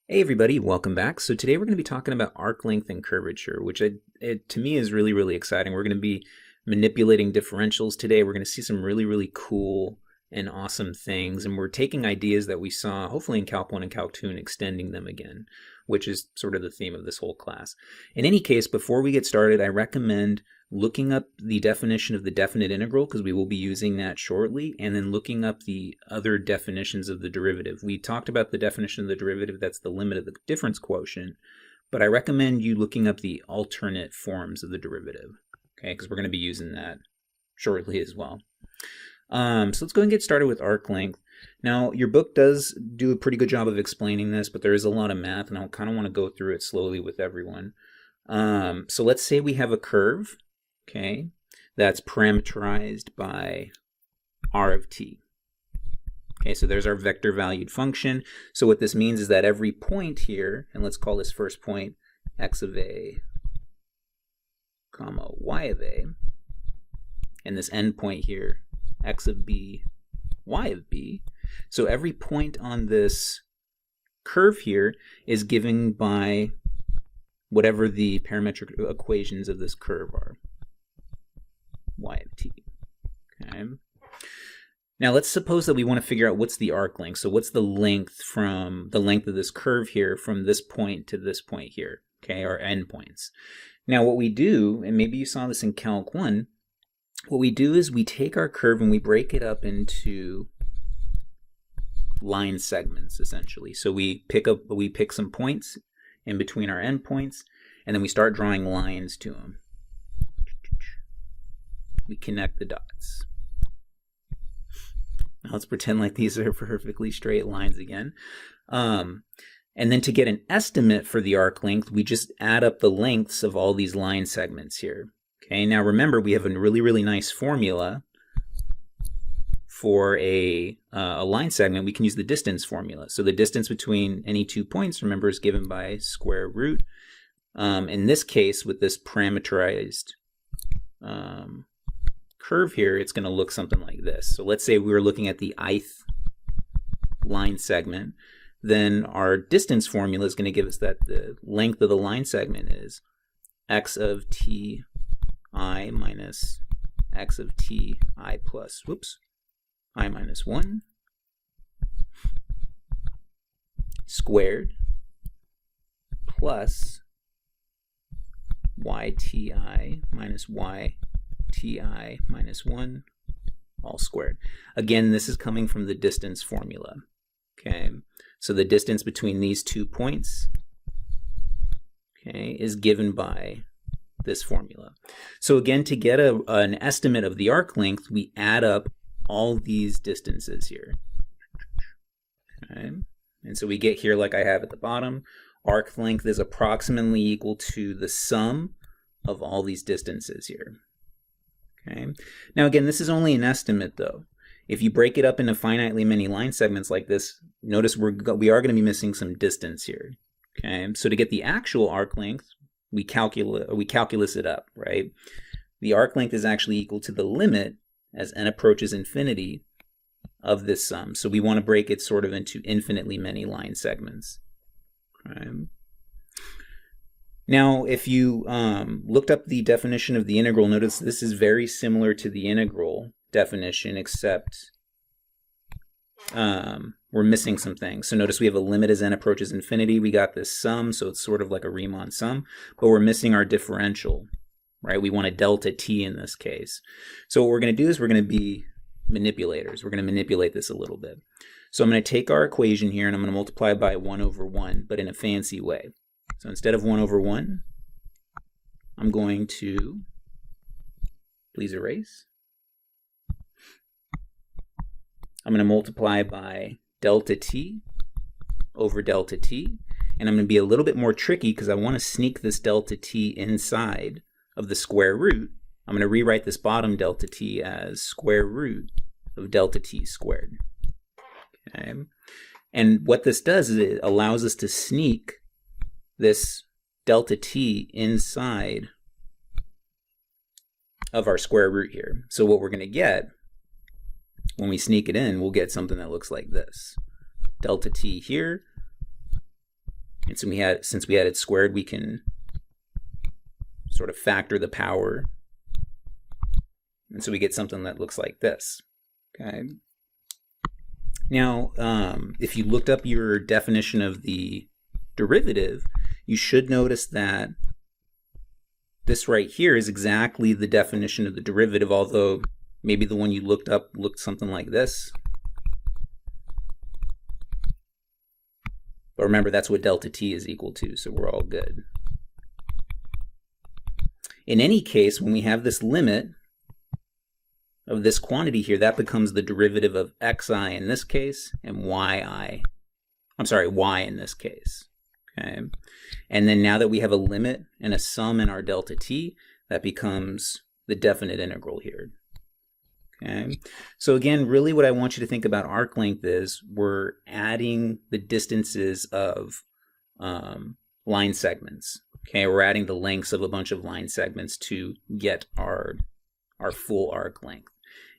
Hey everybody, welcome back. So today we're going to be talking about arc length and curvature, which to me is really exciting. We're going to be manipulating differentials today. We're going to see some really cool and awesome things, and we're taking ideas that we saw hopefully in Calc 1 and Calc 2 and extending them again, which is sort of the theme of this whole class. In any case, before we get started, I recommend looking up the definition of the definite integral, because we will be using that shortly, and then looking up the other definitions of the derivative. We talked about the definition of the derivative, that's the limit of the difference quotient, but I recommend you looking up the alternate forms of the derivative, okay, because we're going to be using that shortly as well. So let's go and get started with arc length. Now, your book does do a pretty good job of explaining this, but there is a lot of math, and I kind of want to go through it slowly with everyone. So let's say we have a curve, okay, that's parameterized by r of t. Okay, so there's our vector valued function. So what this means is that every point here, and let's call this first point x of a, comma, y of a, and this endpoint here, x of b, y of b. So every point on this curve here is given by whatever the parametric equations of this curve are, y of t. Okay. Now let's suppose that we want to figure out what's the arc length. So what's the length from the length of this curve here from this point to this point here, okay, our endpoints. Now what we do, and maybe you saw this in Calc 1, what we do is we take our curve and we break it up into line segments, essentially. So we pick some points in between our endpoints, and then we start drawing lines to them. We connect the dots. Now let's pretend like these are perfectly straight lines again. And then to get an estimate for the arc length, we just add up the lengths of all these line segments here. Okay, now remember, we have a really nice formula for a line segment. We can use the distance formula. So the distance between any 2 points, remember, is given by square root. In this case, with this parameterized curve here, it's going to look something like this. So let's say we were looking at the ith line segment, then our distance formula is going to give us that the length of the line segment is x of t I minus x of t I plus, I minus 1 squared plus yti minus yti minus 1 all squared. Again, this is coming from the distance formula. Okay, so the distance between these 2 points, okay, is given by this formula. So again, to get an estimate of the arc length, we add up all these distances here. Okay, and so we get here, like I have at the bottom, arc length is approximately equal to the sum of all these distances here. Okay. Now again, this is only an estimate though. If you break it up into finitely many line segments like this, notice we are going to be missing some distance here. Okay, so to get the actual arc length, we calculus it up, right? The arc length is actually equal to the limit as n approaches infinity of this sum. So we want to break it sort of into infinitely many line segments. Okay. Now, if you looked up the definition of the integral, notice this is very similar to the integral definition, except we're missing some things. So notice we have a limit as n approaches infinity. We got this sum, so it's sort of like a Riemann sum, but we're missing our differential, right? We want a delta t in this case. So what we're going to do is we're going to be manipulators. We're going to manipulate this a little bit. So I'm going to take our equation here and I'm going to multiply by 1 over 1, but in a fancy way. So instead of 1 over 1, I'm going to, please erase, I'm going to multiply by delta t over delta t, and I'm going to be a little bit more tricky because I want to sneak this delta t inside of the square root. I'm going to rewrite this bottom delta t as square root of delta t squared. Okay. And what this does is it allows us to sneak this delta t inside of our square root here. So what we're going to get when we sneak it in, we'll get something that looks like this. Delta t here And so since we had it squared, we can sort of factor the power. And so we get something that looks like this. Okay. Now, if you looked up your definition of the derivative, you should notice that this right here is exactly the definition of the derivative, although maybe the one you looked up looked something like this. But remember, that's what delta t is equal to, so we're all good. In any case, when we have this limit of this quantity here, that becomes the derivative of xi in this case and y in this case. Okay. And then now that we have a limit and a sum in our delta t, that becomes the definite integral here. Okay. So again, really what I want you to think about arc length is we're adding the distances of line segments. Okay, we're adding the lengths of a bunch of line segments to get our full arc length.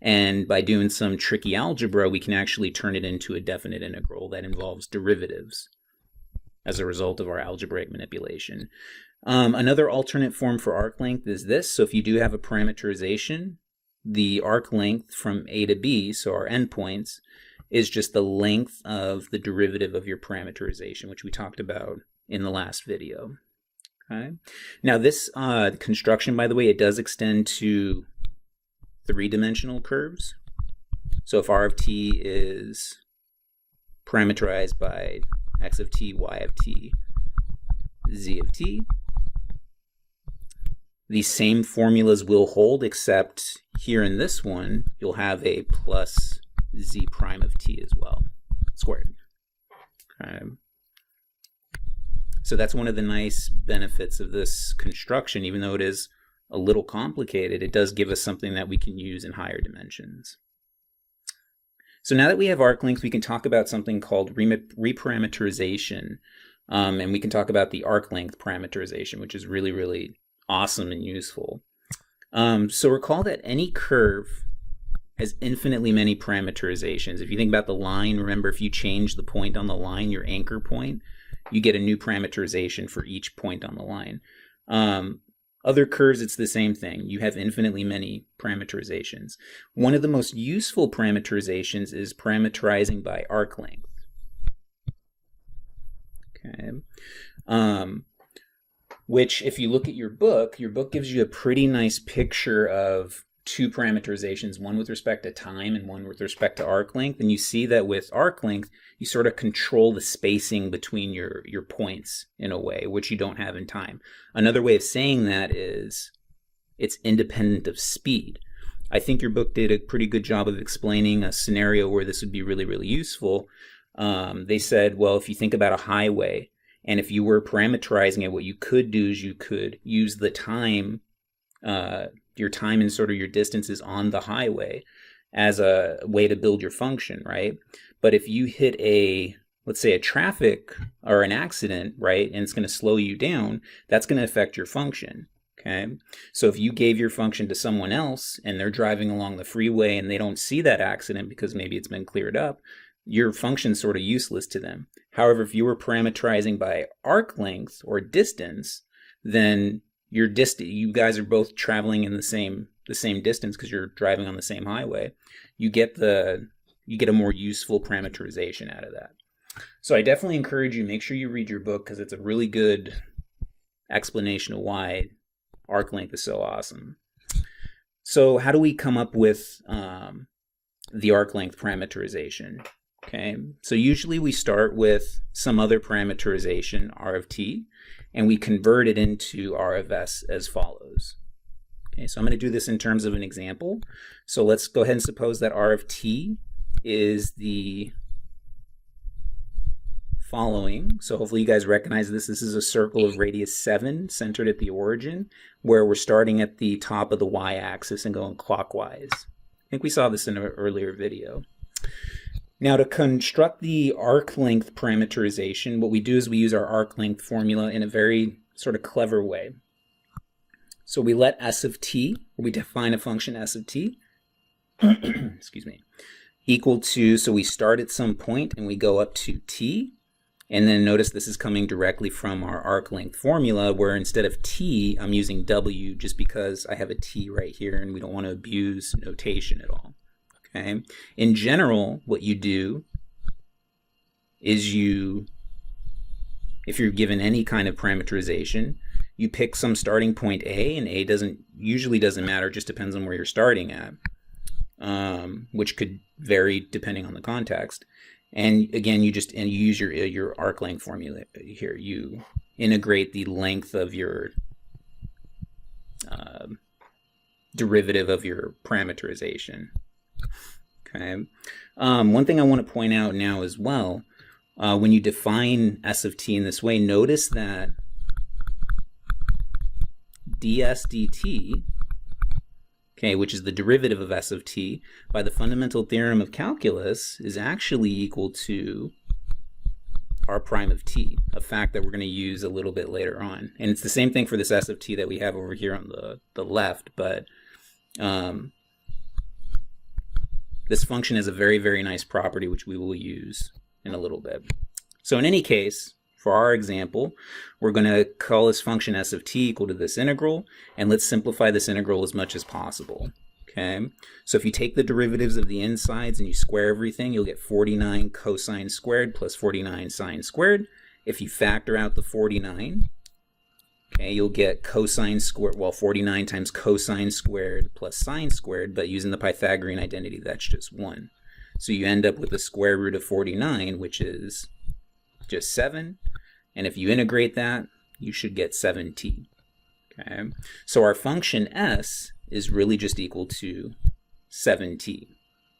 And by doing some tricky algebra, we can actually turn it into a definite integral that involves derivatives as a result of our algebraic manipulation. Another alternate form for arc length is this. So if you do have a parameterization, the arc length from A to B, so our endpoints, is just the length of the derivative of your parameterization, which we talked about in the last video. Okay. Now this construction, by the way, it does extend to three-dimensional curves. So if r of t is parameterized by x of t, y of t, z of t, these same formulas will hold, except here in this one, you'll have a plus z prime of t as well, squared. Okay. So that's one of the nice benefits of this construction. Even though it is a little complicated, it does give us something that we can use in higher dimensions. So now that we have arc length, we can talk about something called reparameterization, and we can talk about the arc length parameterization, which is really, really awesome and useful. So recall that any curve has infinitely many parameterizations. If you think about the line, remember if you change the point on the line, your anchor point, you get a new parameterization for each point on the line. Other curves, it's the same thing. You have infinitely many parameterizations. One of the most useful parameterizations is parameterizing by arc length. Okay. Which, if you look at your book gives you a pretty nice picture of two parameterizations, one with respect to time and one with respect to arc length. And you see that with arc length, you sort of control the spacing between your points in a way, which you don't have in time. Another way of saying that is it's independent of speed. I think your book did a pretty good job of explaining a scenario where this would be really, really useful. They said, well, if you think about a highway, and if you were parameterizing it, what you could do is you could use the time, your time and sort of your distances on the highway as a way to build your function, right? But if you hit let's say a traffic or an accident, right, and it's going to slow you down, that's going to affect your function, okay? So if you gave your function to someone else and they're driving along the freeway and they don't see that accident because maybe it's been cleared up, your function's sort of useless to them. However, if you were parameterizing by arc length or distance, then you guys are both traveling in the same distance because you're driving on the same highway. You get a more useful parameterization out of that. So I definitely encourage you, make sure you read your book because it's a really good explanation of why arc length is so awesome. So how do we come up with the arc length parameterization? Okay, so usually we start with some other parameterization, r of t, and we convert it into r of s as follows. Okay, so I'm going to do this in terms of an example. So let's go ahead and suppose that r of t is the following. So hopefully you guys recognize this. This is a circle of radius 7 centered at the origin, where we're starting at the top of the y-axis and going clockwise. I think we saw this in an earlier video. Now to construct the arc length parameterization, what we do is we use our arc length formula in a very sort of clever way. So we let s of t, we define a function s of t, excuse me, equal to, so we start at some point and we go up to t, And then notice this is coming directly from our arc length formula, where instead of t, I'm using w just because I have a t right here and we don't want to abuse notation at all. Okay. In general, what you do is if you're given any kind of parameterization, you pick some starting point A, and A usually doesn't matter, it just depends on where you're starting at, which could vary depending on the context. And again, you use your arc length formula here. You integrate the length of your derivative of your parameterization. Okay. One thing I want to point out now as well, when you define s of t in this way, notice that ds dt, okay, which is the derivative of s of t, by the fundamental theorem of calculus is actually equal to r prime of t, a fact that we're going to use a little bit later on. And it's the same thing for this s of t that we have over here on the left, but this function has a very, very nice property which we will use in a little bit. So in any case, for our example, we're going to call this function s of t equal to this integral, and let's simplify this integral as much as possible. Okay, so if you take the derivatives of the insides and you square everything, you'll get 49 cosine squared plus 49 sine squared. If you factor out the 49, okay, you'll get cosine squared, well, 49 times cosine squared plus sine squared, but using the Pythagorean identity, that's just 1. So you end up with the square root of 49, which is just 7. And if you integrate that, you should get 7t. Okay, so our function s is really just equal to 7t.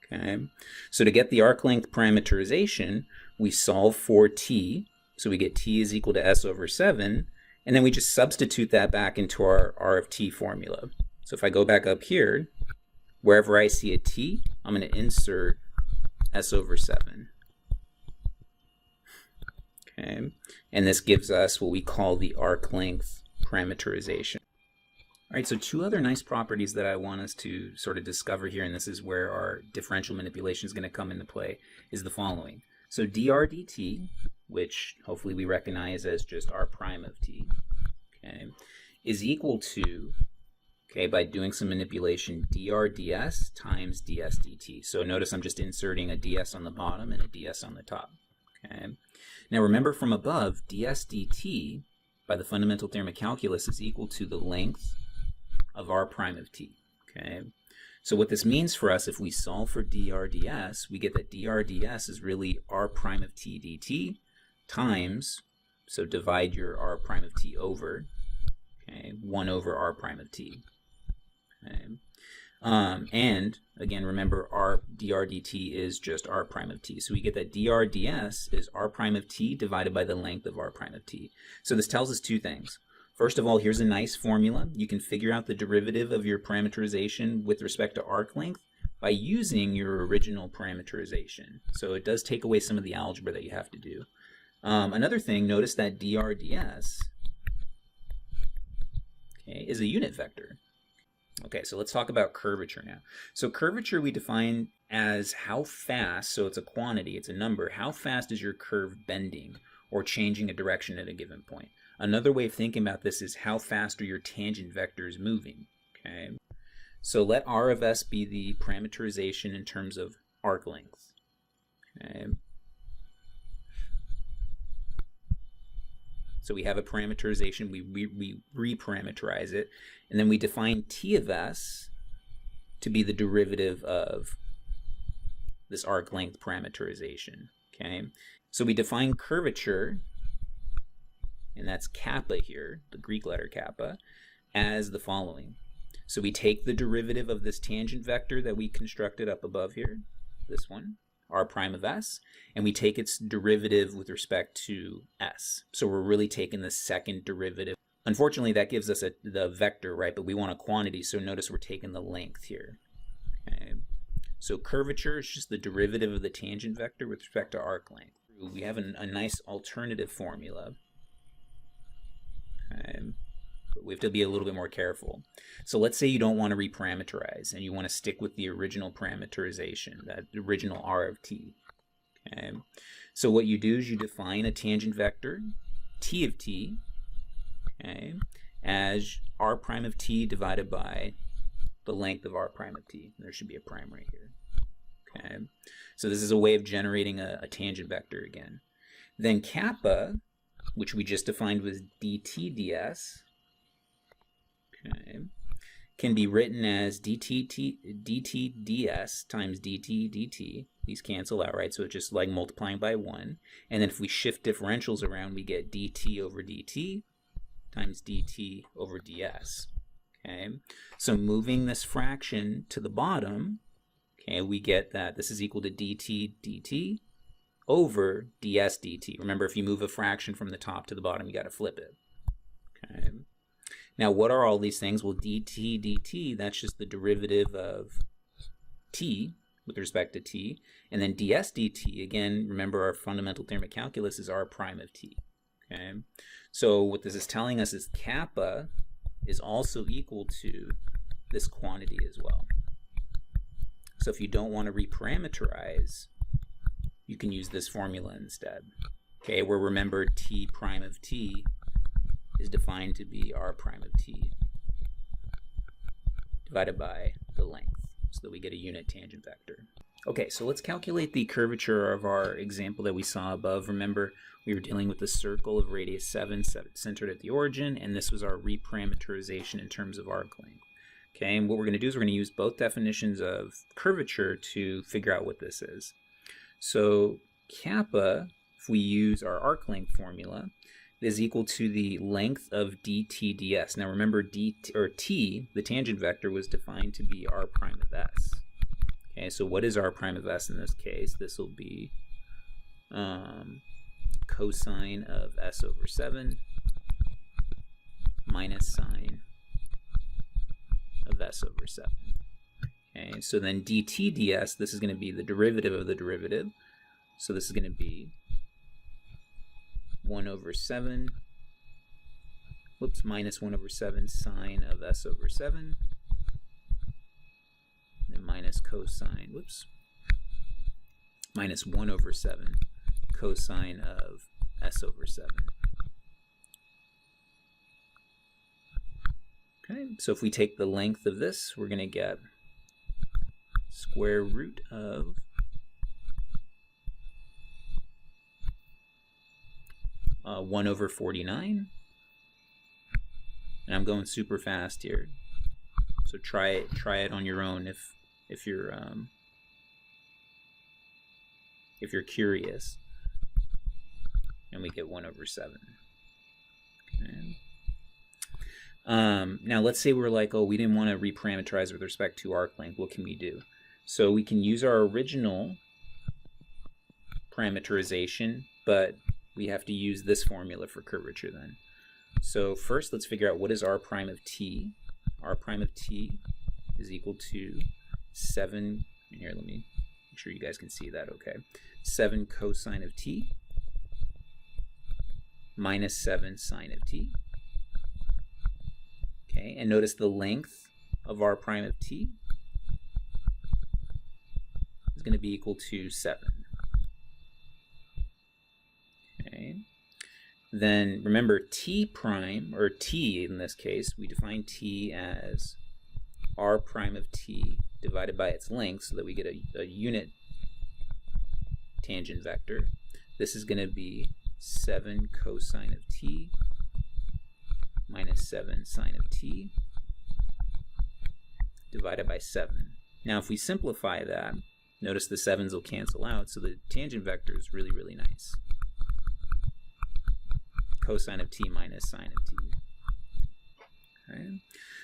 Okay, so to get the arc length parameterization, we solve for t, so we get t is equal to s over 7, and then we just substitute that back into our r of t formula. So if I go back up here, wherever I see a t, I'm going to insert s over 7. Okay, and this gives us what we call the arc length parameterization. All right, so two other nice properties that I want us to sort of discover here, and this is where our differential manipulation is going to come into play, is the following. So dr dt, which hopefully we recognize as just r prime of t, okay, is equal to, okay, by doing some manipulation, dr ds times ds dt. So notice I'm just inserting a ds on the bottom and a ds on the top. Okay. Now remember from above, ds dt by the fundamental theorem of calculus is equal to the length of r prime of t. Okay, so what this means for us, if we solve for dr ds, we get that dr ds is really r prime of t dt times, so divide your r prime of t over, okay, 1 over r prime of t. Okay. And again, remember our dr dt is just r prime of t. So we get that dr ds is r prime of t divided by the length of r prime of t. So this tells us two things. First of all, here's a nice formula. You can figure out the derivative of your parameterization with respect to arc length by using your original parameterization. So it does take away some of the algebra that you have to do. Another thing, notice that dr ds, okay, is a unit vector. Okay, so let's talk about curvature now. So curvature we define as how fast, so it's a quantity, it's a number, how fast is your curve bending or changing a direction at a given point. Another way of thinking about this is how fast are your tangent vectors moving. Okay, so let r of s be the parameterization in terms of arc length. Okay. So we have a parameterization, we reparameterize it, and then we define t of s to be the derivative of this arc length parameterization. Okay, so we define curvature, and that's kappa here, the Greek letter kappa, as the following. So we take the derivative of this tangent vector that we constructed up above here, this one, r prime of s, and we take its derivative with respect to s. So we're really taking the second derivative. Unfortunately, that gives us the vector, right? But we want a quantity, so notice we're taking the length here. Okay. So curvature is just the derivative of the tangent vector with respect to arc length. We have a nice alternative formula. Okay. But we have to be a little bit more careful. So let's say you don't want to reparameterize and you want to stick with the original parameterization, that original r of t. Okay. So what you do is you define a tangent vector, t of t, okay, as r prime of t divided by the length of r prime of t. There should be a prime right here. Okay. So this is a way of generating a tangent vector again. Then kappa, which we just defined was dt ds, okay, can be written as dt ds times dt dt. These cancel out, right? So it's just like multiplying by 1. And then if we shift differentials around, we get dt over dt times dt over ds. Okay, so moving this fraction to the bottom, okay, we get that this is equal to dt dt over ds dt. Remember, if you move a fraction from the top to the bottom, you got to flip it. Okay. Now, what are all these things? Well, dt dt, that's just the derivative of t with respect to t. And then ds dt, again, remember our fundamental theorem of calculus is r prime of t. Okay. So what this is telling us is kappa is also equal to this quantity as well. So if you don't want to reparameterize, you can use this formula instead. Okay, where remember t prime of t is defined to be r prime of t divided by the length, so that we get a unit tangent vector. Okay, so let's calculate the curvature of our example that we saw above. Remember, we were dealing with a circle of radius 7 centered at the origin, and this was our reparameterization in terms of arc length. Okay, and what we're going to do is we're going to use both definitions of curvature to figure out what this is. So kappa, if we use our arc length formula, is equal to the length of dt ds. Now remember, t, the tangent vector, was defined to be r prime of s. Okay, so what is r prime of s in this case? This will be cosine of s over 7 minus sine of s over 7. Okay, so then dt ds, this is going to be the derivative of the derivative. So this is going to be 1 over 7, minus 1 over 7 sine of s over 7, and then minus cosine, minus 1 over 7 cosine of s over 7. Okay, so if we take the length of this, we're going to get square root of 1 over 49. And I'm going super fast here, so try it on your own if you're curious. And we get 1 over 7. Okay. Now let's say we're like, oh, we didn't want to reparameterize with respect to arc length. What can we do? So we can use our original parameterization, but we have to use this formula for curvature then. So first, let's figure out what is r prime of t. R prime of t is equal to 7, here, let me make sure you guys can see that, okay. 7 cosine of t minus 7 sine of t. Okay, and notice the length of r prime of t is going to be equal to 7. Okay. Then remember, t prime, or t in this case, we define t as r prime of t divided by its length, so that we get a unit tangent vector. This is going to be 7 cosine of t minus 7 sine of t divided by 7. Now if we simplify that, notice the 7s will cancel out, so the tangent vector is really, really nice. Cosine of t minus sine of t. Okay.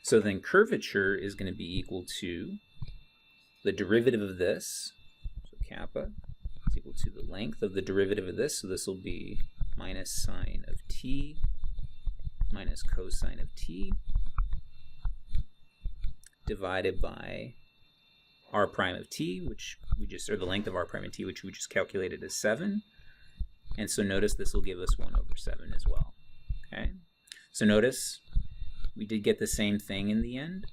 So then curvature is going to be equal to the derivative of this, so kappa is equal to the length of the derivative of this, so this will be minus sine of t minus cosine of t divided by r prime of t, which we just, or the length of r prime of t, which we just calculated as 7. And so notice this will give us 1 over 7 as well. Okay, so notice we did get the same thing in the end.